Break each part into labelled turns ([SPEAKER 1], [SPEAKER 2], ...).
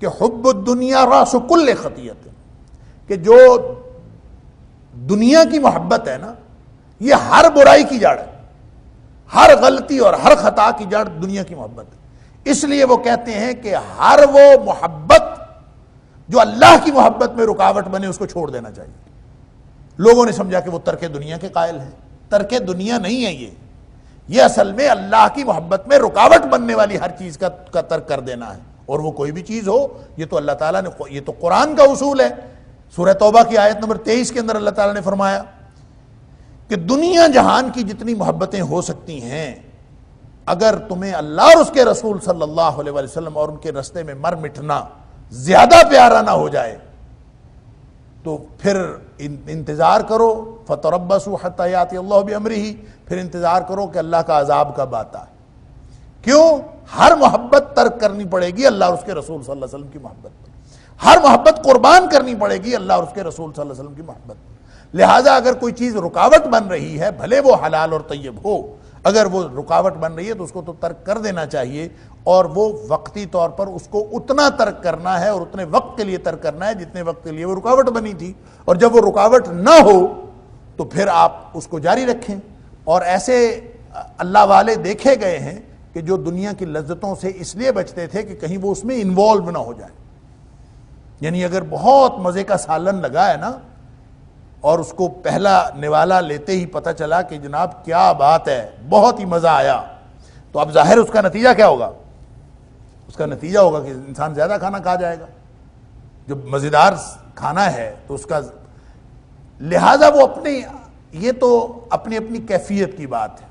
[SPEAKER 1] کہ حب الدنیا راس کل خطیت، کہ جو دنیا کی محبت ہے نا یہ ہر برائی کی جڑ ہے، ہر غلطی اور ہر خطا کی جڑ دنیا کی محبت ہے۔ اس لیے وہ کہتے ہیں کہ ہر وہ محبت جو اللہ کی محبت میں رکاوٹ بنے اس کو چھوڑ دینا چاہیے۔ لوگوں نے سمجھا کہ وہ ترک دنیا کے قائل ہیں، ترک دنیا نہیں ہے یہ اصل میں اللہ کی محبت میں رکاوٹ بننے والی ہر چیز کا ترک کر دینا ہے، اور وہ کوئی بھی چیز ہو۔ یہ تو اللہ تعالیٰ نے، یہ تو قرآن کا اصول ہے۔ سورہ توبہ کی آیت نمبر 23 کے اندر اللہ تعالیٰ نے فرمایا کہ دنیا جہان کی جتنی محبتیں ہو سکتی ہیں، اگر تمہیں اللہ اور اس کے رسول صلی اللہ علیہ وسلم اور ان کے رستے میں مر مٹنا زیادہ پیارا نہ ہو جائے تو پھر انتظار کرو، فَتَرَبَّصُوا حَتَّى يَأْتِيَ اللَّهُ بِأَمْرِهِ، پھر انتظار کرو کہ اللہ کا عذاب کب آتا ہے۔ کیوں؟ ہر محبت ترک کرنی پڑے گی اللہ اور اس کے رسول صلی اللہ علیہ وسلم کی محبت پر، ہر محبت قربان کرنی پڑے گی اللہ اور اس کے رسول صلی اللہ علیہ وسلم کی محبت پر۔ لہٰذا اگر کوئی چیز رکاوٹ بن رہی ہے، بھلے وہ حلال اور طیب ہو، اگر وہ رکاوٹ بن رہی ہے تو اس کو تو ترک کر دینا چاہیے، اور وہ وقتی طور پر اس کو اتنا ترک کرنا ہے اور اتنے وقت کے لیے ترک کرنا ہے جتنے وقت کے لیے وہ رکاوٹ بنی تھی، اور جب وہ رکاوٹ نہ ہو تو پھر آپ اس کو جاری رکھیں۔ اور ایسے اللہ والے دیکھے گئے ہیں کہ جو دنیا کی لذتوں سے اس لیے بچتے تھے کہ کہیں وہ اس میں انوالو نہ ہو جائیں۔ یعنی اگر بہت مزے کا سالن لگا ہے نا اور اس کو پہلا نوالا لیتے ہی پتہ چلا کہ جناب کیا بات ہے، بہت ہی مزہ آیا، تو اب ظاہر اس کا نتیجہ کیا ہوگا؟ اس کا نتیجہ ہوگا کہ انسان زیادہ کھانا کھا جائے گا۔ جو مزیدار کھانا ہے تو اس کا، لہذا وہ یہ تو اپنی اپنی کیفیت کی بات ہے۔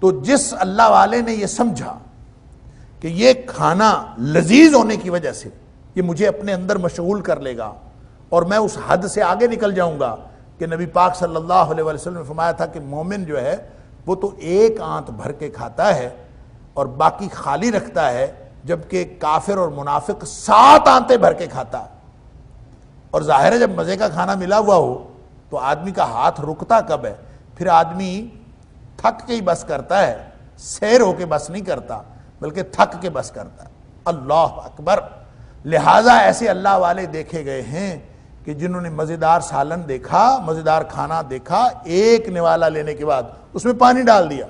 [SPEAKER 1] تو جس اللہ والے نے یہ سمجھا کہ یہ کھانا لذیذ ہونے کی وجہ سے یہ مجھے اپنے اندر مشغول کر لے گا اور میں اس حد سے آگے نکل جاؤں گا کہ نبی پاک صلی اللہ علیہ وسلم نے فرمایا تھا کہ مومن جو ہے وہ تو ایک آنت بھر کے کھاتا ہے اور باقی خالی رکھتا ہے، جبکہ کافر اور منافق 7 آنتیں بھر کے کھاتا ہے۔ اور ظاہر ہے جب مزے کا کھانا ملا ہوا ہو تو آدمی کا ہاتھ رکتا کب ہے؟ پھر آدمی تھک کے ہی بس کرتا ہے، سیر ہو کے بس نہیں کرتا بلکہ تھک کے بس کرتا ہے۔ اللہ اکبر۔ لہٰذا ایسے اللہ والے دیکھے گئے ہیں کہ جنہوں نے مزیدار سالن دیکھا، مزیدار کھانا دیکھا، ایک نوالا لینے کے بعد اس میں پانی ڈال دیا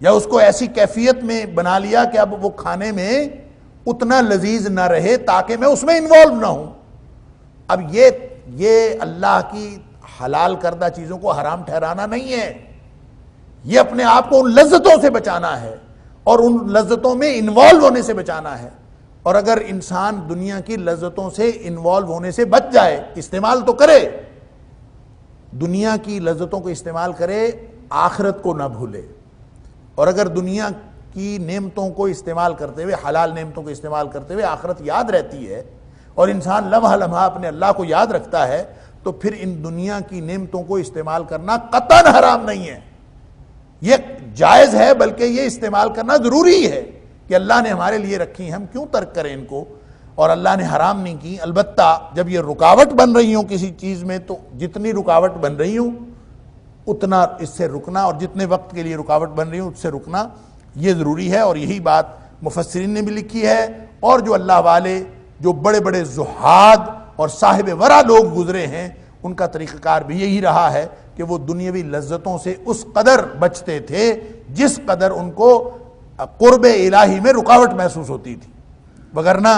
[SPEAKER 1] یا اس کو ایسی کیفیت میں بنا لیا کہ اب وہ کھانے میں اتنا لذیذ نہ رہے تاکہ میں اس میں انوالو نہ ہوں۔ اب یہ اللہ کی حلال کردہ چیزوں کو حرام ٹھہرانا نہیں ہے، یہ اپنے آپ کو ان لذتوں سے بچانا ہے اور ان لذتوں میں انوالو ہونے سے بچانا ہے۔ اور اگر انسان دنیا کی لذتوں سے انوالو ہونے سے بچ جائے، استعمال تو کرے، دنیا کی لذتوں کو استعمال کرے، آخرت کو نہ بھولے۔ اور اگر دنیا کی نعمتوں کو استعمال کرتے ہوئے، حلال نعمتوں کو استعمال کرتے ہوئے آخرت یاد رہتی ہے اور انسان لمحہ لمحہ اپنے اللہ کو یاد رکھتا ہے، تو پھر ان دنیا کی نعمتوں کو استعمال کرنا قطعاً حرام نہیں ہے، یہ جائز ہے، بلکہ یہ استعمال کرنا ضروری ہے کہ اللہ نے ہمارے لیے رکھی ہیں، ہم کیوں ترک کریں ان کو؟ اور اللہ نے حرام نہیں کی۔ البتہ جب یہ رکاوٹ بن رہی ہوں کسی چیز میں تو جتنی رکاوٹ بن رہی ہوں اتنا اس سے رکنا، اور جتنے وقت کے لیے رکاوٹ بن رہی ہوں اس سے رکنا یہ ضروری ہے۔ اور یہی بات مفسرین نے بھی لکھی ہے، اور جو اللہ والے، جو بڑے بڑے زہاد اور صاحب ورع لوگ گزرے ہیں، ان کا طریقہ کار بھی یہی رہا ہے کہ وہ دنیاوی لذتوں سے اس قدر بچتے تھے جس قدر ان کو قرب الہی میں رکاوٹ محسوس ہوتی تھی، وگرنہ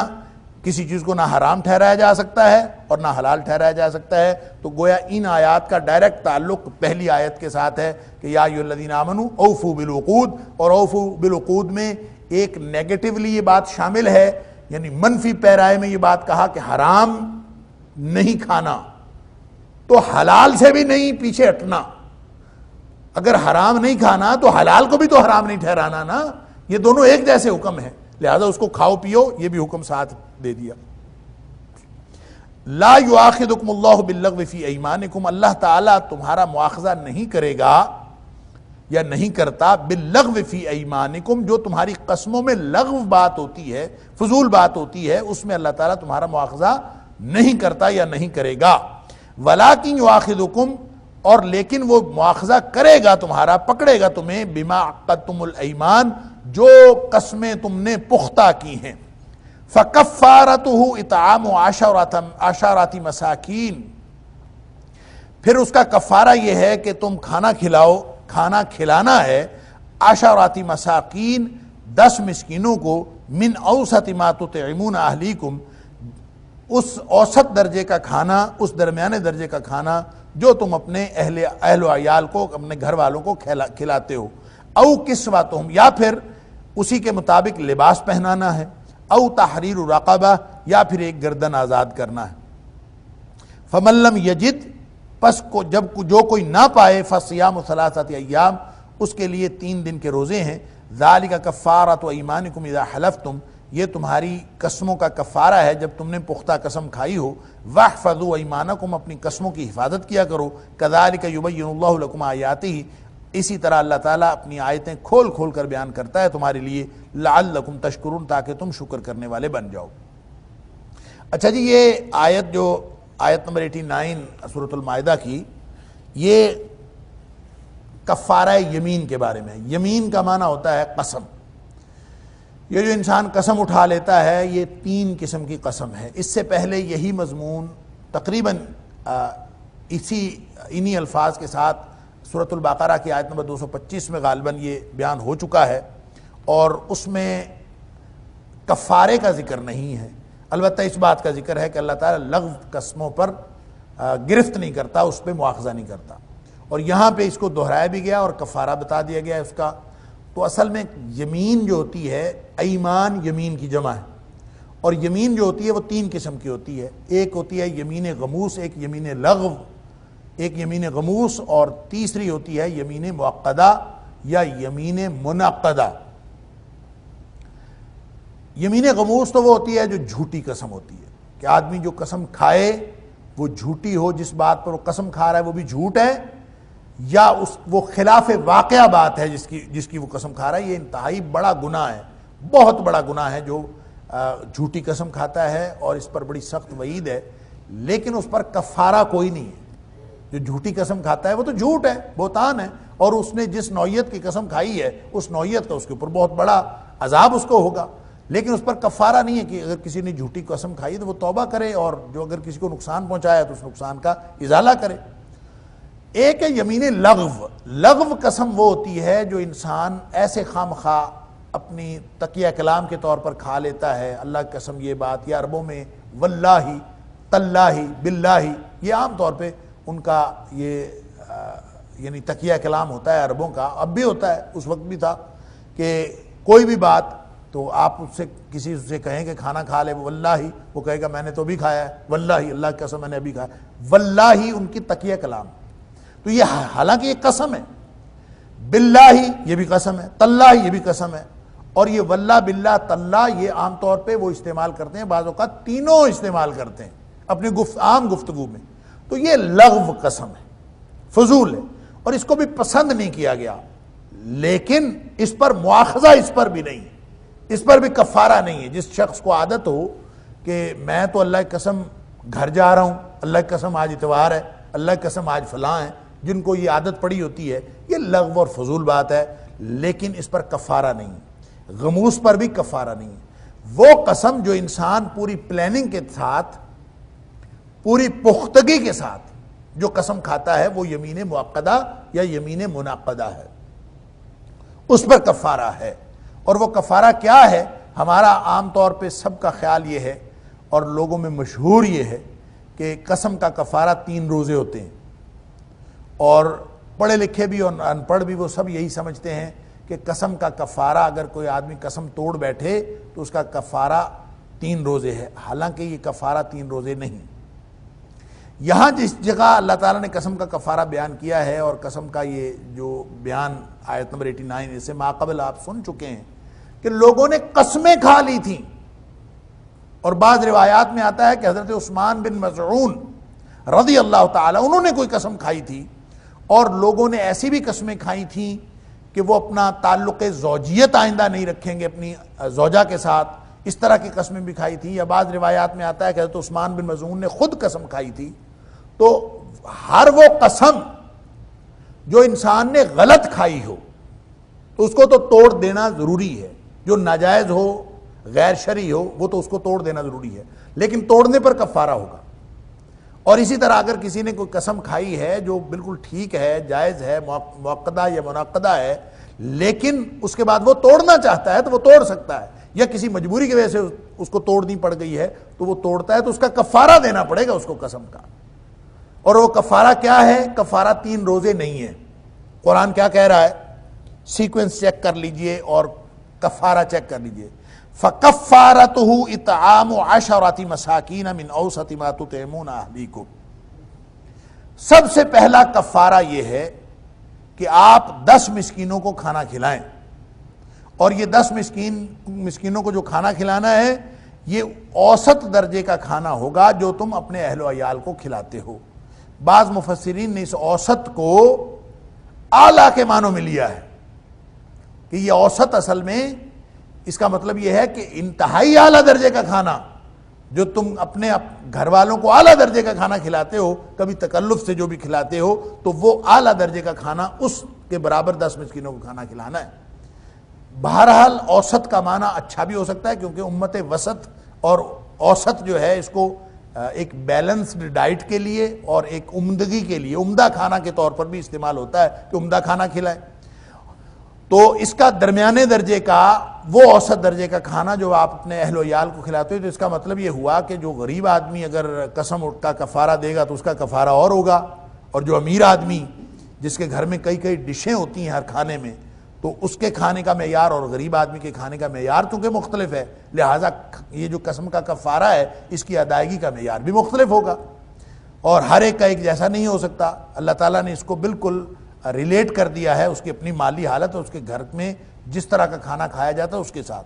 [SPEAKER 1] کسی چیز کو نہ حرام ٹھہرایا جا سکتا ہے اور نہ حلال ٹھہرایا جا سکتا ہے۔ تو گویا ان آیات کا ڈائریکٹ تعلق پہلی آیت کے ساتھ ہے کہ یا ایھا الذین آمنوا اوفوا بالعقود، اور اوفوا بالعقود میں ایک نیگیٹولی یہ بات شامل ہے، یعنی منفی پیرائے میں یہ بات کہا کہ حرام نہیں کھانا، تو حلال سے بھی نہیں پیچھے ہٹنا۔ اگر حرام نہیں کھانا تو حلال کو بھی تو حرام نہیں ٹھہرانا نا، یہ دونوں ایک جیسے حکم ہیں، لہذا اس کو کھاؤ پیو، یہ بھی حکم ساتھ دے دیا۔ لا یؤاخذکم اللہ باللغو فی ایمانکم، اللہ تعالیٰ تمہارا مواخذہ نہیں کرے گا یا نہیں کرتا باللغو فی ایمانکم، جو تمہاری قسموں میں لغو بات ہوتی ہے، فضول بات ہوتی ہے، اس میں اللہ تعالیٰ تمہارا مواخذہ نہیں کرتا یا نہیں کرے گا۔ ولیکن یؤاخذکم، اور لیکن وہ مواخذہ کرے گا تمہارا، پکڑے گا تمہیں، بما عقدتم الایمان، جو قسمیں تم نے پختہ کی ہیں، فَكَفَّارَتُهُ اِطْعَامُ عَشَرَةِ مساکین، پھر اس کا کفارہ یہ ہے کہ تم کھانا کھلاؤ، کھانا کھلانا ہے عشرة مساکین 10 مسکینوں کو، من اوسط ما تطعمون اہلیکم، اس اوسط درجے کا کھانا، اس درمیانے درجے کا کھانا جو تم اپنے اہل و عیال کو، اپنے گھر والوں کو کھلاتے ہو، او کسوتہم، یا پھر اسی کے مطابق لباس پہنانا ہے، او تحریر رقبہ، یا پھر ایک گردن آزاد کرنا ہے۔ فمن لم یجد، پس جو کوئی نہ پائے، فصیام 3 ایام، اس کے لیے 3 دن کے روزے ہیں، ذالک کفارۃ ایمانکم اذا حلفتم، یہ تمہاری قسموں کا کفارہ ہے جب تم نے پختہ قسم کھائی ہو، واحفظوا ایمانکم، اپنی قسموں کی حفاظت کیا کرو، کذالک یبین اللہ لکم آیاتہ، اسی طرح اللہ تعالیٰ اپنی آیتیں کھول کھول کر بیان کرتا ہے تمہارے لیے، لعلکم تشکرون، تاکہ تم شکر کرنے والے بن جاؤ۔ اچھا جی، یہ آیت جو آیت نمبر 89 سورۃ المائدہ کی، یہ کفارہ یمین کے بارے میں۔ یمین کا معنی ہوتا ہے قسم۔ یہ جو انسان قسم اٹھا لیتا ہے، یہ 3 قسم کی قسم ہے۔ اس سے پہلے یہی مضمون تقریباً انہی الفاظ کے ساتھ سورۃ البقرہ کی آیت نمبر 225 میں غالباً یہ بیان ہو چکا ہے، اور اس میں کفارے کا ذکر نہیں ہے، البتہ اس بات کا ذکر ہے کہ اللہ تعالیٰ لغو قسموں پر گرفت نہیں کرتا، اس پہ مواخذہ نہیں کرتا، اور یہاں پہ اس کو دہرایا بھی گیا اور کفارہ بتا دیا گیا ہے اس کا۔ تو اصل میں یمین جو ہوتی ہے، ایمان یمین کی جمع ہے، اور یمین جو ہوتی ہے وہ 3 قسم کی ہوتی ہے۔ ایک ہوتی ہے یمین غموس، ایک یمین لغو، ایک یمین غموس، اور تیسری ہوتی ہے یمین معقدہ یا یمین منعقدہ۔ یمین غموس تو وہ ہوتی ہے جو جھوٹی قسم ہوتی ہے، کہ آدمی جو قسم کھائے وہ جھوٹی ہو، جس بات پر وہ قسم کھا رہا ہے وہ بھی جھوٹ ہے، یا وہ خلاف واقعہ بات ہے جس کی وہ قسم کھا رہا ہے۔ یہ انتہائی بڑا گناہ ہے، بہت بڑا گناہ ہے جو جھوٹی قسم کھاتا ہے، اور اس پر بڑی سخت وعید ہے، لیکن اس پر کفارہ کوئی نہیں ہے۔ جو جھوٹی قسم کھاتا ہے وہ تو جھوٹ ہے، بہتان ہے، اور اس نے جس نوعیت کی قسم کھائی ہے اس نوعیت کا اس کے اوپر بہت بڑا عذاب اس کو ہوگا، لیکن اس پر کفارہ نہیں ہے کہ اگر کسی نے جھوٹی قسم کھائی تو وہ توبہ کرے، اور جو اگر کسی کو نقصان پہنچایا تو اس نقصان کا ازالہ کرے۔ ایک ہے یمین لغو۔ لغو قسم وہ ہوتی ہے جو انسان ایسے خواہ اپنی تقیہ کلام کے طور پر کھا لیتا ہے، اللہ کی قسم یہ بات، یا عربوں میں واللہ، تاللہ، باللہ، یہ عام طور پہ ان کا یہ یعنی تقیہ کلام ہوتا ہے عربوں کا، اب بھی ہوتا ہے، اس وقت بھی تھا، کہ کوئی بھی بات تو آپ اس سے کسی سے کہیں کہ کھانا کھا لے، واللہ، وہ کہے گا میں نے تو ابھی کھایا ہے، واللہ، اللہ کی قسم میں نے ابھی کھایا، واللہ ان کی تقیہ کلام۔ تو یہ حالانکہ یہ قسم ہے، باللہ یہ بھی قسم ہے، تاللہ یہ بھی قسم ہے، اور یہ واللہ، باللہ، تاللہ یہ عام طور پہ وہ استعمال کرتے ہیں، بعض اوقات تینوں استعمال کرتے ہیں اپنی عام گفتگو میں۔ تو یہ لغو قسم ہے، فضول ہے، اور اس کو بھی پسند نہیں کیا گیا، لیکن اس پر مواخذہ اس پر بھی نہیں، اس پر بھی کفارہ نہیں ہے۔ جس شخص کو عادت ہو کہ میں تو اللہ کی قسم گھر جا رہا ہوں، اللہ کی قسم آج اتوار ہے، اللہ کی قسم آج فلاں ہے، جن کو یہ عادت پڑی ہوتی ہے، یہ لغو اور فضول بات ہے، لیکن اس پر کفارہ نہیں، غموس پر بھی کفارہ نہیں ہے۔ وہ قسم جو انسان پوری پلاننگ کے ساتھ، پوری پختگی کے ساتھ جو قسم کھاتا ہے، وہ یمین معقدہ یا یمین منعقدہ ہے، اس پر کفارہ ہے۔ اور وہ کفارہ کیا ہے؟ ہمارا عام طور پہ سب کا خیال یہ ہے، اور لوگوں میں مشہور یہ ہے کہ قسم کا کفارہ 3 روزے ہوتے ہیں، اور پڑھے لکھے بھی اور ان پڑھ بھی وہ سب یہی سمجھتے ہیں کہ قسم کا کفارہ، اگر کوئی آدمی قسم توڑ بیٹھے تو اس کا کفارہ 3 روزے ہے، حالانکہ یہ کفارہ 3 روزے نہیں۔ یہاں جس جگہ اللہ تعالیٰ نے قسم کا کفارہ بیان کیا ہے، اور قسم کا یہ جو بیان آیت نمبر 89 سے ماقبل آپ سن چکے ہیں کہ لوگوں نے قسمیں کھا لی تھیں، اور بعض روایات میں آتا ہے کہ حضرت عثمان بن مظعون رضی اللہ تعالیٰ انہوں نے کوئی قسم کھائی تھی، اور لوگوں نے ایسی بھی قسمیں کھائی تھیں کہ وہ اپنا تعلق زوجیت آئندہ نہیں رکھیں گے اپنی زوجہ کے ساتھ، اس طرح کی قسمیں بھی کھائی تھی۔ یا بعض روایات میں آتا ہے کہ حضرت عثمان بن مظعون نے خود قسم کھائی تھی۔ تو ہر وہ قسم جو انسان نے غلط کھائی ہو تو اس کو تو توڑ دینا ضروری ہے، جو ناجائز ہو، غیر شرعی ہو وہ تو اس کو توڑ دینا ضروری ہے، لیکن توڑنے پر کفارہ ہوگا۔ اور اسی طرح اگر کسی نے کوئی قسم کھائی ہے جو بالکل ٹھیک ہے، جائز ہے، موقدہ یا منعقدہ ہے، لیکن اس کے بعد وہ توڑنا چاہتا ہے تو وہ توڑ سکتا ہے، یا کسی مجبوری کی وجہ سے اس کو توڑنی پڑ گئی ہے تو وہ توڑتا ہے، تو اس کا کفارہ دینا پڑے گا اس کو قسم کا۔ اور وہ کفارہ کیا ہے؟ کفارہ 3 روزے نہیں ہے۔ قرآن کیا کہہ رہا ہے؟ سیکوینس چیک کر لیجئے اور کفارہ چیک کر لیجئے۔ فَكَفَّارَتُهُ إِطْعَامُ 10 مَسَاكِينَ مِنْ أَوْسَطِ مَا تُطْعِمُونَ أَهْلِيكُمْ۔ سب سے پہلا کفارہ یہ ہے کہ آپ 10 مسکینوں کو کھانا کھلائیں، اور یہ 10 مسکینوں کو جو کھانا کھلانا ہے یہ اوسط درجے کا کھانا ہوگا جو تم اپنے اہل و عیال کو کھلاتے ہو۔ بعض مفسرین نے اس اوسط کو اعلیٰ کے معنوں میں لیا ہے کہ یہ اوسط اصل میں اس کا مطلب یہ ہے کہ انتہائی اعلیٰ درجے کا کھانا جو تم اپنے گھر والوں کو اعلیٰ درجے کا کھانا کھلاتے ہو، کبھی تکلف سے جو بھی کھلاتے ہو، تو وہ اعلیٰ درجے کا کھانا اس کے برابر 10 مسکینوں کو کھانا کھلانا ہے۔ بہرحال اوسط کا معنی اچھا بھی ہو سکتا ہے، کیونکہ امت وسط اور اوسط جو ہے اس کو ایک بیلنسڈ ڈائٹ کے لیے اور ایک عمدگی کے لیے، عمدہ کھانا کے طور پر بھی استعمال ہوتا ہے کہ عمدہ کھانا کھلائے۔ تو اس کا درمیانے درجے کا، وہ اوسط درجے کا کھانا جو آپ اپنے اہل و عیال کو کھلاتے ہو، تو اس کا مطلب یہ ہوا کہ جو غریب آدمی اگر قسم کا کفارہ دے گا تو اس کا کفارہ اور ہوگا، اور جو امیر آدمی جس کے گھر میں کئی ڈشیں ہوتی ہیں ہر کھانے میں، تو اس کے کھانے کا معیار اور غریب آدمی کے کھانے کا معیار چونکہ مختلف ہے، لہٰذا یہ جو قسم کا کفارہ ہے اس کی ادائیگی کا معیار بھی مختلف ہوگا، اور ہر ایک کا ایک جیسا نہیں ہو سکتا۔ اللہ تعالیٰ نے اس کو بالکل ریلیٹ کر دیا ہے اس کی اپنی مالی حالت اور اس کے گھر میں جس طرح کا کھانا کھایا جاتا ہے اس کے ساتھ۔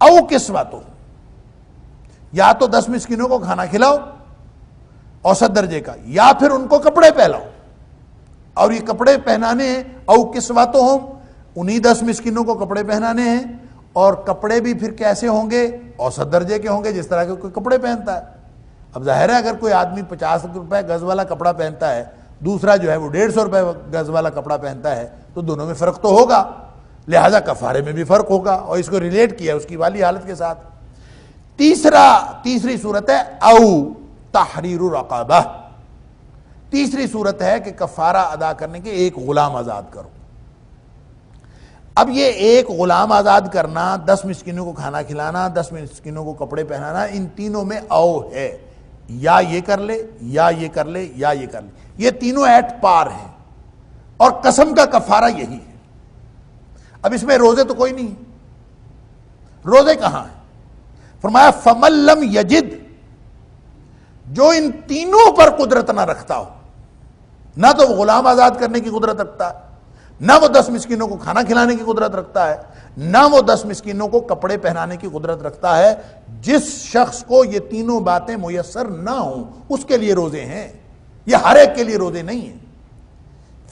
[SPEAKER 1] او کسوتو، یا تو 10 مسکینوں کو کھانا کھلاؤ اوسط درجے کا، یا پھر ان کو کپڑے پہناؤ، اور یہ کپڑے پہنانے ہیں او کسوتہم، انہی 10 مسکینوں کو کپڑے پہنانے ہیں، اور کپڑے بھی پھر کیسے ہوں گے؟ اوسط درجے کے ہوں گے، جس طرح کے کوئی کپڑے پہنتا ہے۔ اب ظاہر ہے اگر کوئی آدمی 50 روپے گز والا کپڑا پہنتا ہے، دوسرا جو ہے وہ 150 روپے گز والا کپڑا پہنتا ہے، تو دونوں میں فرق تو ہوگا، لہذا کفارے میں بھی فرق ہوگا، اور اس کو ریلیٹ کیا اس کی والی حالت کے ساتھ۔ تیسری صورت ہے او تحریر رقبہ، تیسری صورت ہے کہ کفارہ ادا کرنے کے ایک غلام آزاد کرو۔ اب یہ ایک غلام آزاد کرنا، 10 مسکینوں کو کھانا کھلانا، 10 مسکینوں کو کپڑے پہنانا، ان تینوں میں او ہے، یا یہ کر لے یا یہ کر لے یا یہ کر لے، یہ تینوں ایٹ پار ہیں، اور قسم کا کفارہ یہی ہے۔ اب اس میں روزے تو کوئی نہیں، روزے کہاں ہیں؟ فرمایا فَمَن لَّمْ يَجِدْ، جو ان تینوں پر قدرت نہ رکھتا ہو، نہ تو وہ غلام آزاد کرنے کی قدرت رکھتا ہے، نہ وہ 10 مسکینوں کو کھانا کھلانے کی قدرت رکھتا ہے، نہ وہ 10 مسکینوں کو کپڑے پہنانے کی قدرت رکھتا ہے، جس شخص کو یہ تینوں باتیں میسر نہ ہوں اس کے لیے روزے ہیں، یہ ہر ایک کے لیے روزے نہیں ہیں۔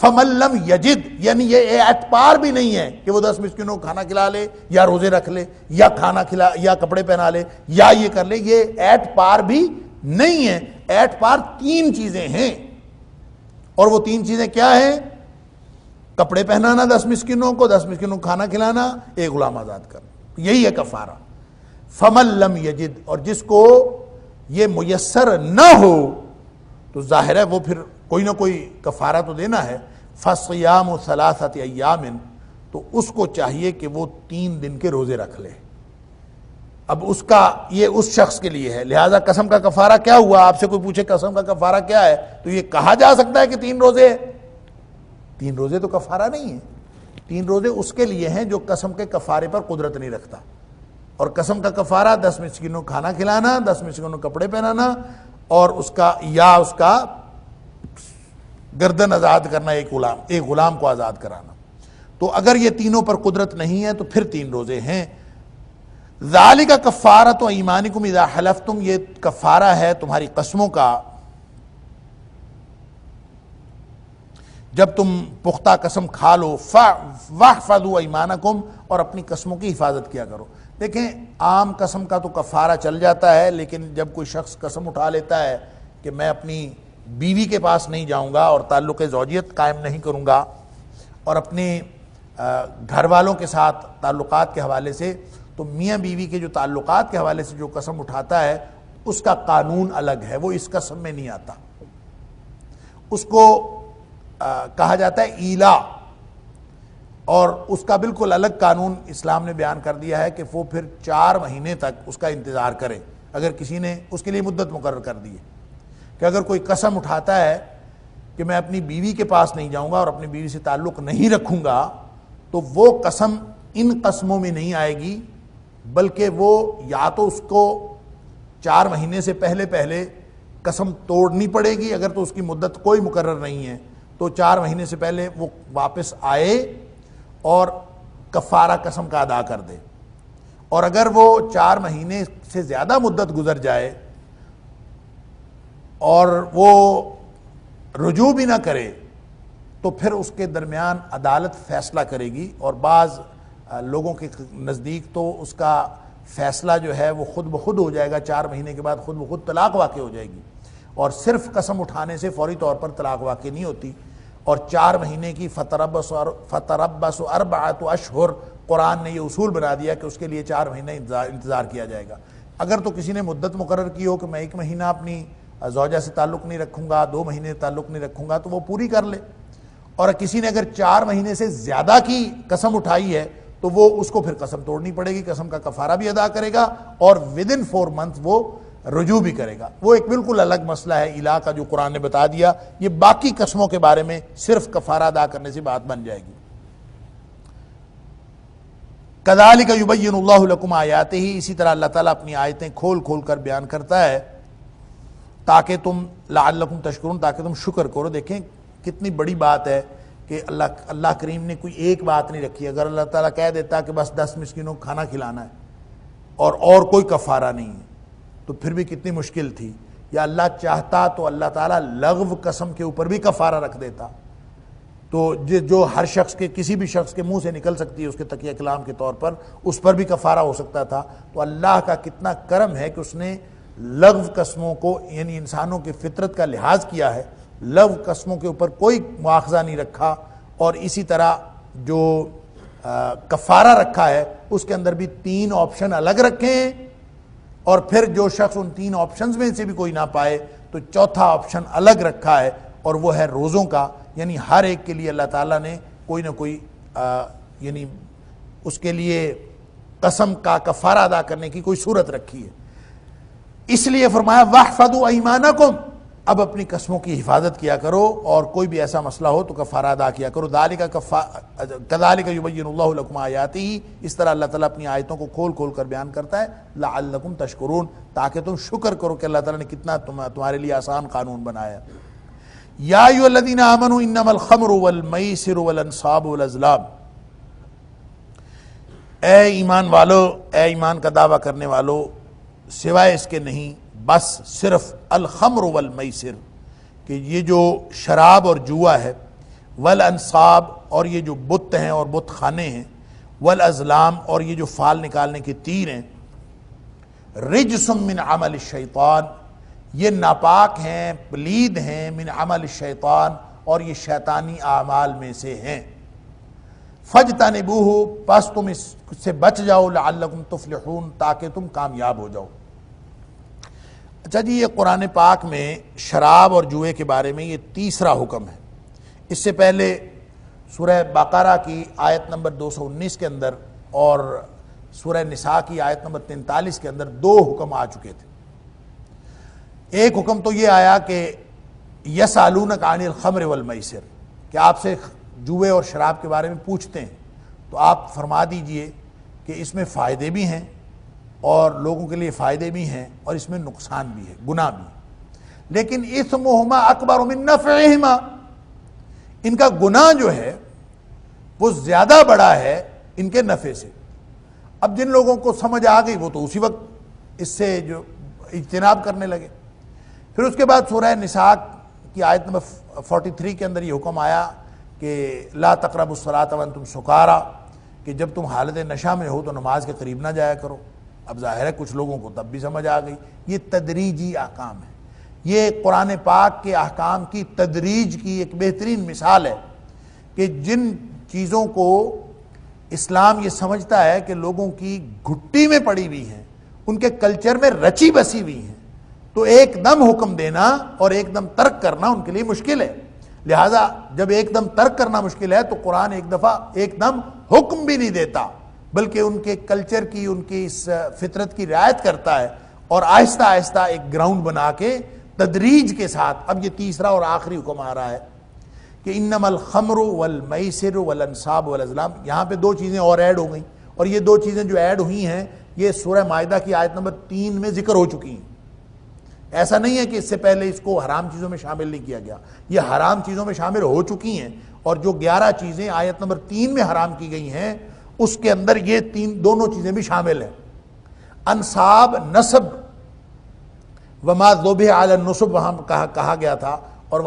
[SPEAKER 1] فَمَن لَّمْ يَجِدْ، یعنی یہ اعتبار بھی نہیں ہے کہ وہ 10 مسکینوں کو کھانا کھلا لے یا روزے رکھ لے یا کھانا کھلا یا کپڑے پہنا لے یا یہ کر لے، یہ اعتبار بھی نہیں ہے۔ اعتبار 3 چیزیں ہیں، اور وہ 3 چیزیں کیا ہیں؟ کپڑے پہنانا 10 مسکینوں کو، 10 مسکینوں کو کھانا کھلانا، ایک غلام آزاد کرنا، یہی ہے کفارہ۔ فَمَن لَّمْ يَجِدْ، اور جس کو یہ میسر نہ ہو تو ظاہر ہے وہ پھر کوئی نہ کوئی کفارہ تو دینا ہے۔ فَصِيَامُ 3 أَيَّامٍ، تو اس کو چاہیے کہ وہ 3 دن کے روزے رکھ لے۔ اب اس کا یہ اس شخص کے لیے ہے، لہذا قسم کا کفارہ کیا ہوا؟ آپ سے کوئی پوچھے قسم کا کفارہ کیا ہے تو یہ کہا جا سکتا ہے کہ 3 روزے ہیں۔ 3 روزے تو کفارہ نہیں ہیں، 3 روزے اس کے لیے ہیں جو قسم کے کفارے پر قدرت نہیں رکھتا، اور قسم کا کفارہ 10 مسکینوں کو کھانا کھلانا، 10 مسکینوں کو کپڑے پہنانا، اور اس کا گردن آزاد کرنا، ایک غلام کو آزاد کرانا۔ تو اگر یہ تینوں پر قدرت نہیں ہے تو پھر 3 روزے ہیں۔ ذالک کفارۃ ایمانکم اذا حلفتم، یہ کفارہ ہے تمہاری قسموں کا جب تم پختہ قسم کھا لو۔ واحفظوا ایمانکم، اور اپنی قسموں کی حفاظت کیا کرو۔ دیکھیں عام قسم کا تو کفارہ چل جاتا ہے، لیکن جب کوئی شخص قسم اٹھا لیتا ہے کہ میں اپنی بیوی کے پاس نہیں جاؤں گا اور تعلق زوجیت قائم نہیں کروں گا، اور اپنے گھر والوں کے ساتھ تعلقات کے حوالے سے، تو میاں بیوی کے جو تعلقات کے حوالے سے جو قسم اٹھاتا ہے اس کا قانون الگ ہے، وہ اس قسم میں نہیں آتا، اس کو کہا جاتا ہے ایلا، اور اس کا بالکل الگ قانون اسلام نے بیان کر دیا ہے کہ وہ پھر 4 مہینے تک اس کا انتظار کرے۔ اگر کسی نے اس کے لیے مدت مقرر کر دی ہے کہ اگر کوئی قسم اٹھاتا ہے کہ میں اپنی بیوی کے پاس نہیں جاؤں گا اور اپنی بیوی سے تعلق نہیں رکھوں گا، تو وہ قسم ان قسموں میں نہیں آئے گی، بلکہ وہ یا تو اس کو 4 مہینے سے پہلے قسم توڑنی پڑے گی، اگر تو اس کی مدت کوئی مقرر نہیں ہے تو 4 مہینے سے پہلے وہ واپس آئے اور کفارہ قسم کا ادا کر دے، اور اگر وہ 4 مہینے سے زیادہ مدت گزر جائے اور وہ رجوع بھی نہ کرے تو پھر اس کے درمیان عدالت فیصلہ کرے گی، اور بعض لوگوں کے نزدیک تو اس کا فیصلہ جو ہے وہ خود بخود ہو جائے گا، 4 مہینے کے بعد خود بخود طلاق واقع ہو جائے گی، اور صرف قسم اٹھانے سے فوری طور پر طلاق واقع نہیں ہوتی۔ اور 4 مہینے کی فتربص 4 اشہر، قرآن نے یہ اصول بنا دیا کہ اس کے لیے 4 مہینے انتظار کیا جائے گا۔ اگر تو کسی نے مدت مقرر کی ہو کہ میں 1 مہینہ اپنی زوجہ سے تعلق نہیں رکھوں گا، 2 مہینے تعلق نہیں رکھوں گا، تو وہ پوری کر لے، اور کسی نے اگر 4 مہینے سے زیادہ کی قسم اٹھائی ہے تو وہ اس کو پھر قسم توڑنی پڑے گی، قسم کا کفارہ بھی ادا کرے گا، اور ودن 4 منتھ وہ رجوع بھی کرے گا۔ وہ ایک بالکل الگ مسئلہ ہے الا کا جو قرآن نے بتا دیا، یہ باقی قسموں کے بارے میں صرف کفارہ ادا کرنے سے بات بن جائے گی۔ کذالک یبین اللہ لکم آیاتہ، اسی طرح اللہ تعالیٰ اپنی آیتیں کھول کھول کر بیان کرتا ہے تاکہ تم لعلکم تشکرون، تاکہ تم شکر کرو۔ دیکھیں کتنی بڑی بات ہے کہ اللہ کریم نے کوئی ایک بات نہیں رکھی۔ اگر اللہ تعالیٰ کہہ دیتا کہ بس 10 مسکینوں کو کھانا کھلانا ہے اور کوئی کفارہ نہیں ہے تو پھر بھی کتنی مشکل تھی، یا اللہ چاہتا تو اللہ تعالیٰ لغو قسم کے اوپر بھی کفارہ رکھ دیتا، تو جو ہر شخص کے کسی بھی شخص کے منہ سے نکل سکتی ہے اس کے تقیہ کلام کے طور پر، اس پر بھی کفارہ ہو سکتا تھا۔ تو اللہ کا کتنا کرم ہے کہ اس نے لغو قسموں کو، یعنی انسانوں کی فطرت کا لحاظ کیا ہے، لغو قسموں کے اوپر کوئی مواخذہ نہیں رکھا، اور اسی طرح جو کفارہ رکھا ہے اس کے اندر بھی 3 آپشن الگ رکھے ہیں، اور پھر جو شخص ان 3 آپشنز میں سے بھی کوئی نہ پائے تو 4تھا آپشن الگ رکھا ہے، اور وہ ہے روزوں کا۔ یعنی ہر ایک کے لیے اللہ تعالیٰ نے کوئی نہ کوئی یعنی اس کے لیے قسم کا کفارہ ادا کرنے کی کوئی صورت رکھی ہے۔ اس لیے فرمایا وَاحْفَظُوا أَيْمَانَكُمْ، اب اپنی قسموں کی حفاظت کیا کرو، اور کوئی بھی ایسا مسئلہ ہو تو کفارہ ادا کیا کرو۔ کذالک یبین اللہ لکم آیاتہ، اس طرح اللہ تعالیٰ اپنی آیتوں کو کھول کھول کر بیان کرتا ہے، لعلکم تشکرون، تاکہ تم شکر کرو کہ اللہ تعالیٰ نے کتنا تمہارے لیے آسان قانون بنایا۔ یا ایھا الذین آمنوا انما الخمر والمیسر والانصاب والازلام، اے ایمان والو، اے ایمان کا دعویٰ کرنے والو، سوائے اس کے نہیں، بس صرف الخمر والمیسر، کہ یہ جو شراب اور جوا ہے، والانصاب، اور یہ جو بت ہیں اور بت خانے ہیں، والازلام، اور یہ جو فال نکالنے کے تیر ہیں، رجس من عمل الشیطان، یہ ناپاک ہیں، پلید ہیں، من عمل الشیطان، اور یہ شیطانی اعمال میں سے ہیں۔ فاجتنبوہ، پس تم اس سے بچ جاؤ، لعلکم تفلحون، تاکہ تم کامیاب ہو جاؤ۔ اچھا جی، یہ قرآن پاک میں شراب اور جوئے کے بارے میں یہ 3را حکم ہے۔ اس سے پہلے سورہ بقرہ کی آیت نمبر 219 کے اندر اور سورہ نساء کی آیت نمبر 43 کے اندر 2 حکم آ چکے تھے۔ ایک حکم تو یہ آیا کہ یسألونک عن الخمر والمیسر، کہ آپ سے جوئے اور شراب کے بارے میں پوچھتے ہیں تو آپ فرما دیجئے کہ اس میں فائدے بھی ہیں اور لوگوں کے لیے فائدے بھی ہیں، اور اس میں نقصان بھی ہے، گناہ بھی ہے، لیکن اثمہما اکبر من نفعہما، ان کا گناہ جو ہے وہ زیادہ بڑا ہے ان کے نفع سے۔ اب جن لوگوں کو سمجھ آ گئی وہ تو اسی وقت اس سے جو اجتناب کرنے لگے۔ پھر اس کے بعد سورہ نساء کی آیت نمبر 43 کے اندر یہ حکم آیا کہ لا تقربوا الصلاۃ وانتم سکارى، کہ جب تم حالت نشہ میں ہو تو نماز کے قریب نہ جایا کرو۔ اب ظاہر ہے کچھ لوگوں کو تب بھی سمجھ آ گئی۔ یہ تدریجی احکام ہے، یہ قرآن پاک کے احکام کی تدریج کی ایک بہترین مثال ہے کہ جن چیزوں کو اسلام یہ سمجھتا ہے کہ لوگوں کی گھٹی میں پڑی ہوئی ہیں، ان کے کلچر میں رچی بسی ہوئی ہیں، تو ایک دم حکم دینا اور ایک دم ترک کرنا ان کے لیے مشکل ہے۔ لہذا جب ایک دم ترک کرنا مشکل ہے تو قرآن ایک دم حکم بھی نہیں دیتا، بلکہ ان کے کلچر کی، ان کی اس فطرت کی رعایت کرتا ہے، اور آہستہ آہستہ ایک گراؤنڈ بنا کے تدریج کے ساتھ اب یہ تیسرا اور آخری حکم آ رہا ہے کہ انما الخمر والمیسر والانصاب والازلام۔ یہاں پہ دو چیزیں اور ایڈ ہو گئیں، اور یہ دو چیزیں جو ایڈ ہوئی ہیں یہ سورہ مائدہ کی آیت نمبر 3 میں ذکر ہو چکی ہیں۔ ایسا نہیں ہے کہ اس سے پہلے اس کو حرام چیزوں میں شامل نہیں کیا گیا، یہ حرام چیزوں میں شامل ہو چکی ہیں، اور جو 11 چیزیں آیت نمبر 3 میں حرام کی گئی ہیں اس کے اندر یہ دونوں چیزیں بھی شامل ہیں۔ انصاب نسب، وما ذبح علی النصب وہاں کہا گیا تھا، اور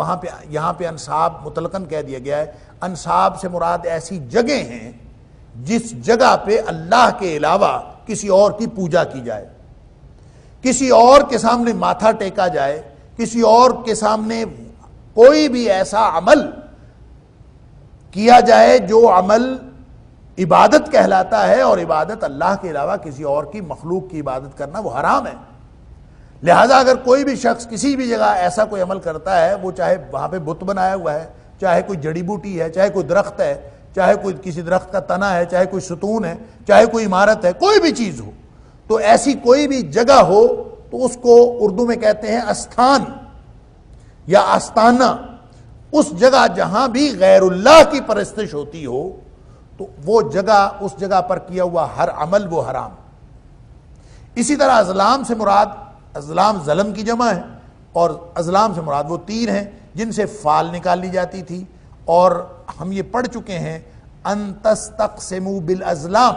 [SPEAKER 1] یہاں پہ انصاب مطلقاً کہہ دیا گیا ہے۔ انصاب سے مراد ایسی جگہیں ہیں جس جگہ پہ اللہ کے علاوہ کسی اور کی پوجا کی جائے، کسی اور کے سامنے ماتھا ٹیکا جائے، کسی اور کے سامنے کوئی بھی ایسا عمل کیا جائے جو عمل عبادت کہلاتا ہے، اور عبادت اللہ کے علاوہ کسی اور کی مخلوق کی عبادت کرنا وہ حرام ہے۔ لہذا اگر کوئی بھی شخص کسی بھی جگہ ایسا کوئی عمل کرتا ہے، وہ چاہے وہاں پہ بت بنایا ہوا ہے، چاہے کوئی جڑی بوٹی ہے، چاہے کوئی درخت ہے، چاہے کوئی کسی درخت کا تنا ہے، چاہے کوئی ستون ہے، چاہے کوئی عمارت ہے، کوئی بھی چیز ہو، تو ایسی کوئی بھی جگہ ہو تو اس کو اردو میں کہتے ہیں استھان یا آستانہ۔ اس جگہ جہاں بھی غیر اللہ کی پرستش ہوتی ہو تو وہ جگہ، اس جگہ پر کیا ہوا ہر عمل وہ حرام۔ اسی طرح ازلام سے مراد، ازلام ظلم کی جمع ہے، اور ازلام سے مراد وہ تیر ہیں جن سے فال نکال لی جاتی تھی، اور ہم یہ پڑھ چکے ہیں ان تستقسموا بالازلام،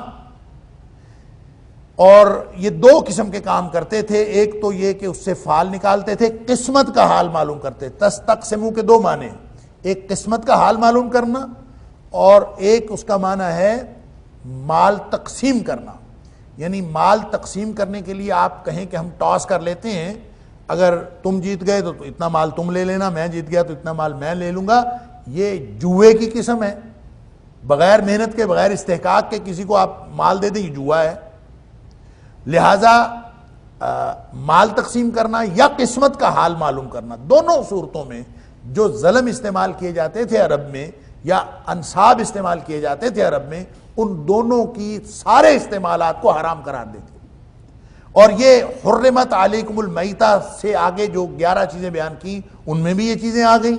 [SPEAKER 1] اور یہ دو قسم کے کام کرتے تھے۔ ایک تو یہ کہ اس سے فال نکالتے تھے، قسمت کا حال معلوم کرتے۔ تستقسموا کے دو معنی ہیں، ایک قسمت کا حال معلوم کرنا، اور ایک اس کا معنی ہے مال تقسیم کرنا۔ یعنی مال تقسیم کرنے کے لیے آپ کہیں کہ ہم ٹاس کر لیتے ہیں، اگر تم جیت گئے تو اتنا مال تم لے لینا، میں جیت گیا تو اتنا مال میں لے لوں گا، یہ جوئے کی قسم ہے۔ بغیر محنت کے، بغیر استحقاق کے کسی کو آپ مال دے دیں، یہ جوا ہے۔ لہذا مال تقسیم کرنا یا قسمت کا حال معلوم کرنا، دونوں صورتوں میں جو ظلم استعمال کیے جاتے تھے عرب میں یا انصاب استعمال کیے جاتے تھے عرب میں، ان دونوں کی سارے استعمالات کو حرام قرار دیتے۔ اور یہ حرمت علیکم المیتہ سے آگے جو 11 چیزیں بیان کی ان میں بھی یہ چیزیں آ گئیں،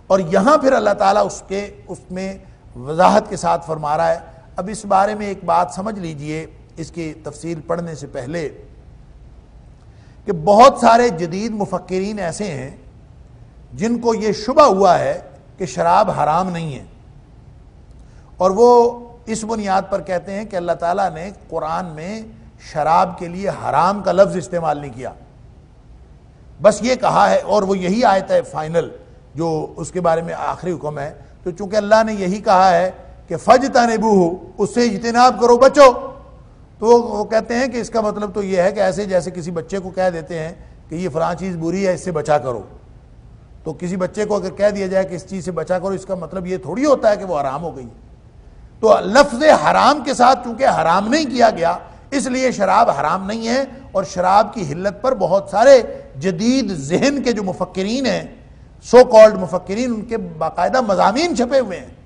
[SPEAKER 1] اور یہاں پھر اللہ تعالیٰ اس میں وضاحت کے ساتھ فرما رہا ہے۔ اب اس بارے میں ایک بات سمجھ لیجئے اس کی تفصیل پڑھنے سے پہلے، کہ بہت سارے جدید مفکرین ایسے ہیں جن کو یہ شبہ ہوا ہے کہ شراب حرام نہیں ہے، اور وہ اس بنیاد پر کہتے ہیں کہ اللہ تعالیٰ نے قرآن میں شراب کے لیے حرام کا لفظ استعمال نہیں کیا، بس یہ کہا ہے، اور وہ یہی آیت ہے فائنل جو اس کے بارے میں آخری حکم ہے۔ تو چونکہ اللہ نے یہی کہا ہے کہ فَاجْتَنِبُوهُ، اس سے اجتناب کرو، بچو، تو وہ کہتے ہیں کہ اس کا مطلب تو یہ ہے کہ ایسے جیسے کسی بچے کو کہہ دیتے ہیں کہ یہ فلاں چیز بری ہے، اس سے بچا کرو، تو کسی بچے کو اگر کہہ دیا جائے کہ اس چیز سے بچا کرو، اس کا مطلب یہ تھوڑی ہوتا ہے کہ وہ حرام ہو گئی۔ تو لفظ حرام کے ساتھ چونکہ حرام نہیں کیا گیا، اس لیے شراب حرام نہیں ہے، اور شراب کی حلت پر بہت سارے جدید ذہن کے جو مفکرین ہیں، سو کالڈ مفکرین، ان کے باقاعدہ مضامین چھپے ہوئے ہیں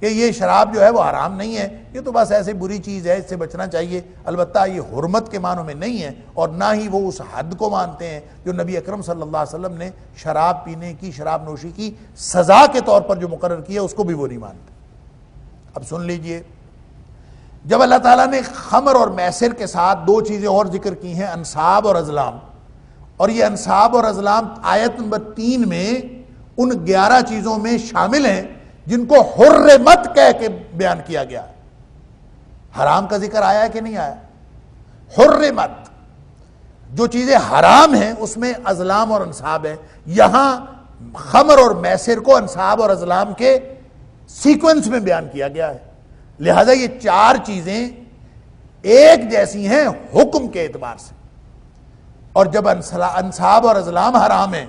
[SPEAKER 1] کہ یہ شراب جو ہے وہ حرام نہیں ہے، یہ تو بس ایسے بری چیز ہے، اس سے بچنا چاہیے۔ البتہ یہ حرمت کے معنوں میں نہیں ہے، اور نہ ہی وہ اس حد کو مانتے ہیں جو نبی اکرم صلی اللہ علیہ وسلم نے شراب پینے کی، شراب نوشی کی سزا کے طور پر جو مقرر کیا اس کو بھی وہ نہیں مانتے۔ اب سن لیجئے، جب اللہ تعالیٰ نے خمر اور میسر کے ساتھ دو چیزیں اور ذکر کی ہیں، انصاب اور ازلام، اور یہ انصاب اور ازلام آیت نمبر 3 میں ان 11 چیزوں میں شامل ہیں جن کو حرمت کہہ کے بیان کیا گیا۔ حرام کا ذکر آیا ہے کہ نہیں آیا؟ حرمت، جو چیزیں حرام ہیں اس میں ازلام اور انصاب ہے، یہاں خمر اور میسر کو انصاب اور ازلام کے سیکوینس میں بیان کیا گیا ہے۔ لہذا یہ 4 چیزیں ایک جیسی ہیں حکم کے اعتبار سے، اور جب انصاب اور ازلام حرام ہیں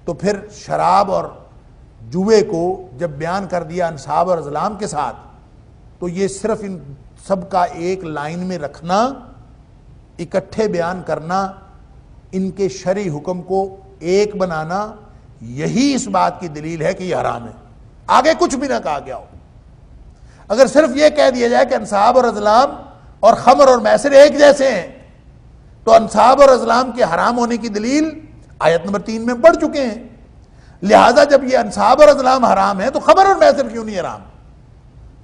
[SPEAKER 1] تو پھر شراب اور جوئے کو جب بیان کر دیا انصاب اور ازلام کے ساتھ، تو یہ صرف ان سب کا ایک لائن میں رکھنا، اکٹھے بیان کرنا، ان کے شرعی حکم کو ایک بنانا، یہی اس بات کی دلیل ہے کہ یہ حرام ہے، آگے کچھ بھی نہ کہا گیا ہو۔ اگر صرف یہ کہہ دیا جائے کہ انصاب اور ازلام اور خمر اور میسر ایک جیسے ہیں، تو انصاب اور ازلام کے حرام ہونے کی دلیل آیت نمبر 3 میں پڑھ چکے ہیں، لہذا جب یہ انصاب اور ازلام حرام ہے تو خمر اور میسر کیوں نہیں حرام؟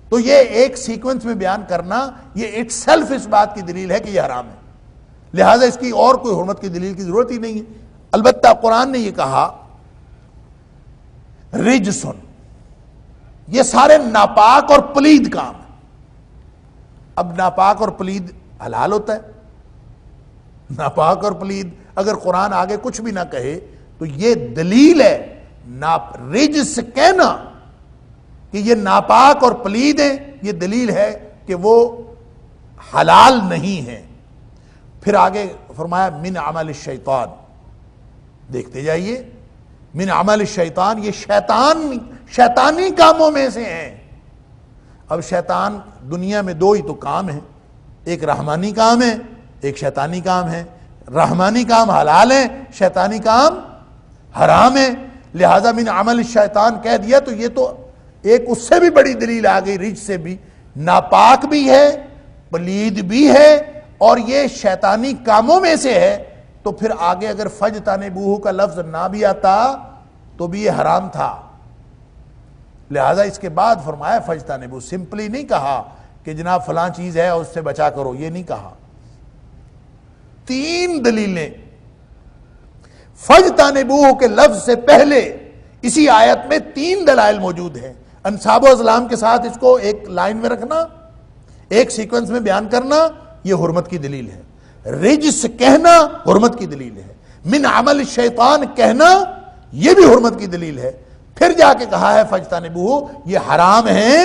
[SPEAKER 1] تو یہ ایک سیکوینس میں بیان کرنا، یہ اٹ سیلف اس بات کی دلیل ہے کہ یہ حرام ہے، لہذا اس کی اور کوئی حرمت کی دلیل کی ضرورت ہی نہیں ہے۔ البتہ قرآن نے یہ کہا رجسن، یہ سارے ناپاک اور پلید کام ہیں۔ اب ناپاک اور پلید حلال ہوتا ہے؟ ناپاک اور پلید اگر قرآن آگے کچھ بھی نہ کہے تو یہ دلیل ہے، رجس کہنا کہ یہ ناپاک اور پلید ہیں، یہ دلیل ہے کہ وہ حلال نہیں ہیں۔ پھر آگے فرمایا من عمل الشیطان، دیکھتے جائیے، من عمل الشیطان، یہ شیطانی کاموں میں سے ہیں۔ اب شیطان دنیا میں دو ہی تو کام ہیں، ایک رحمانی کام ہے، ایک شیطانی کام ہے۔ رحمانی کام حلال ہے، شیطانی کام حرام ہے، لہذا من عمل الشیطان کہہ دیا تو یہ تو ایک اس سے بھی بڑی دلیل آ گئی، رج سے بھی، ناپاک بھی ہے، پلید بھی ہے، اور یہ شیطانی کاموں میں سے ہے، تو پھر آگے اگر فجتنبوہ کا لفظ نہ بھی آتا تو بھی یہ حرام تھا، لہذا اس کے بعد فرمایا فجتنبوہ، سمپلی نہیں کہا کہ جناب فلاں چیز ہے اور اس سے بچا کرو، یہ نہیں کہا۔ 3 دلیلیں فجتنبوہ کے لفظ سے پہلے اسی آیت میں 3 دلائل موجود ہیں۔ انصاب و ازلام کے ساتھ اس کو ایک لائن میں رکھنا، ایک سیکوینس میں بیان کرنا، یہ حرمت کی دلیل ہے۔ رجس کہنا حرمت کی دلیل ہے، من عمل الشیطان کہنا یہ بھی حرمت کی دلیل ہے۔ پھر جا کے کہا ہے فجتنبوہ، یہ حرام ہے،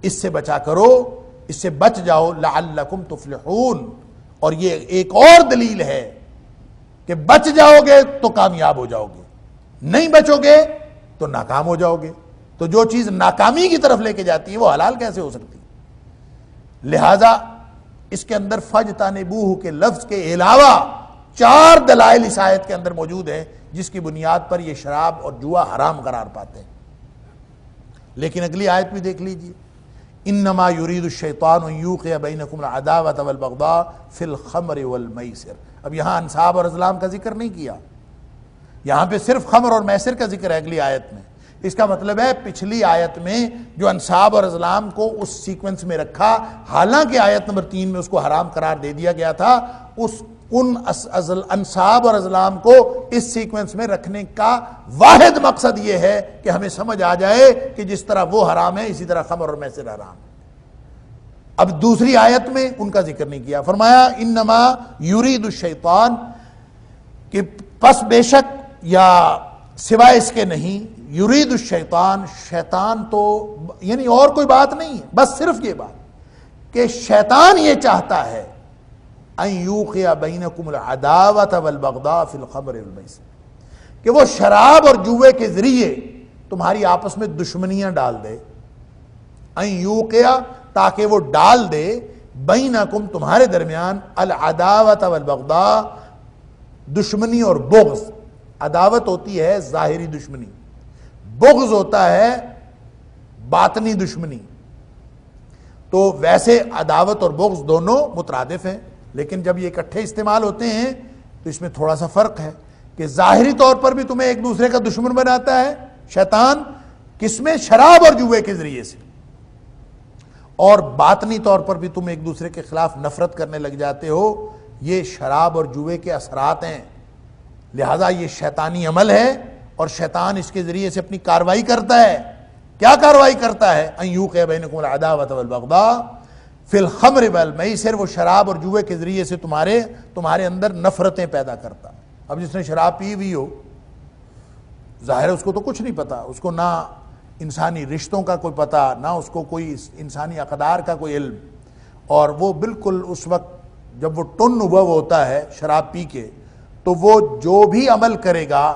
[SPEAKER 1] اس سے بچا کرو، اس سے بچ جاؤ، لعلکم تفلحون، اور یہ ایک اور دلیل ہے کہ بچ جاؤ گے تو کامیاب ہو جاؤ گے، نہیں بچو گے تو ناکام ہو جاؤ گے۔ تو جو چیز ناکامی کی طرف لے کے جاتی ہے وہ حلال کیسے ہو سکتی؟ لہذا اس کے اندر فجتنبوہ کے لفظ کے علاوہ 4 دلائل اس آیت کے اندر موجود ہیں جس کی بنیاد پر یہ شراب اور جوا حرام قرار پاتے ہیں۔ لیکن اگلی آیت بھی دیکھ لیجئے، انما یرید الشیطان ان یوقع بینکم العداوۃ والبغضاء فی الخمر والمیسر۔ اب یہاں انصاب اور ازلام کا ذکر نہیں کیا، یہاں پہ صرف خمر اور میسر کا ذکر ہے اگلی آیت میں۔ اس کا مطلب ہے پچھلی آیت میں جو انصاب اور ازلام کو اس سیکوینس میں رکھا، حالانکہ آیت نمبر 3 میں اس کو حرام قرار دے دیا گیا تھا، ان انصاب اور ازلام کو اس سیکوینس میں رکھنے کا واحد مقصد یہ ہے کہ ہمیں سمجھ آ جائے کہ جس طرح وہ حرام ہے اسی طرح خمر اور میسر حرام ہے۔ اب دوسری آیت میں ان کا ذکر نہیں کیا، فرمایا انما یرید الشیطان، کہ پس بے شک یا سوائے اس کے نہیں، یرید الشیطان، شیطان تو یعنی اور کوئی بات نہیں ہے، بس صرف یہ بات کہ شیطان یہ چاہتا ہے ان یوقع بینکم العداوۃ والبغضاء فی الخمر والمیسر، کہ وہ شراب اور جوے کے ذریعے تمہاری آپس میں دشمنیاں ڈال دے، ان یوقع تاکہ وہ ڈال دے، بینکم تمہارے درمیان، العداوۃ والبغضاء دشمنی اور بغض۔ عداوت ہوتی ہے ظاہری دشمنی، بغض ہوتا ہے باطنی دشمنی۔ تو ویسے عداوت اور بغض دونوں مترادف ہیں، لیکن جب یہ اکٹھے استعمال ہوتے ہیں تو اس میں تھوڑا سا فرق ہے کہ ظاہری طور پر بھی تمہیں ایک دوسرے کا دشمن بناتا ہے شیطان، کس میں؟ شراب اور جوے کے ذریعے سے، اور باطنی طور پر بھی تم ایک دوسرے کے خلاف نفرت کرنے لگ جاتے ہو، یہ شراب اور جوے کے اثرات ہیں۔ لہذا یہ شیطانی عمل ہے اور شیطان اس کے ذریعے سے اپنی کاروائی کرتا ہے۔ کیا کاروائی کرتا ہے؟ ان یوقع بینکم العداوۃ والبغضاء فی الخمر والمیسر، وہ شراب اور جوے کے ذریعے سے تمہارے اندر نفرتیں پیدا کرتا۔ اب جس نے شراب پی ہوئی ہو، ظاہر ہے اس کو تو کچھ نہیں پتا، اس کو نہ انسانی رشتوں کا کوئی پتا، نہ اس کو کوئی انسانی اقدار کا کوئی علم، اور وہ بالکل اس وقت جب وہ ٹن ہوا ہوتا ہے شراب پی کے، تو وہ جو بھی عمل کرے گا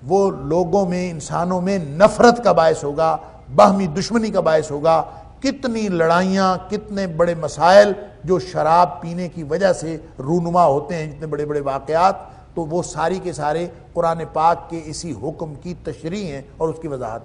[SPEAKER 1] وہ لوگوں میں، انسانوں میں نفرت کا باعث ہوگا، باہمی دشمنی کا باعث ہوگا، کتنی لڑائیاں، کتنے بڑے مسائل جو شراب پینے کی وجہ سے رونما ہوتے ہیں، جتنے بڑے بڑے واقعات، تو وہ ساری کے سارے قرآن پاک کے اسی حکم کی تشریح ہیں اور اس کی وضاحت۔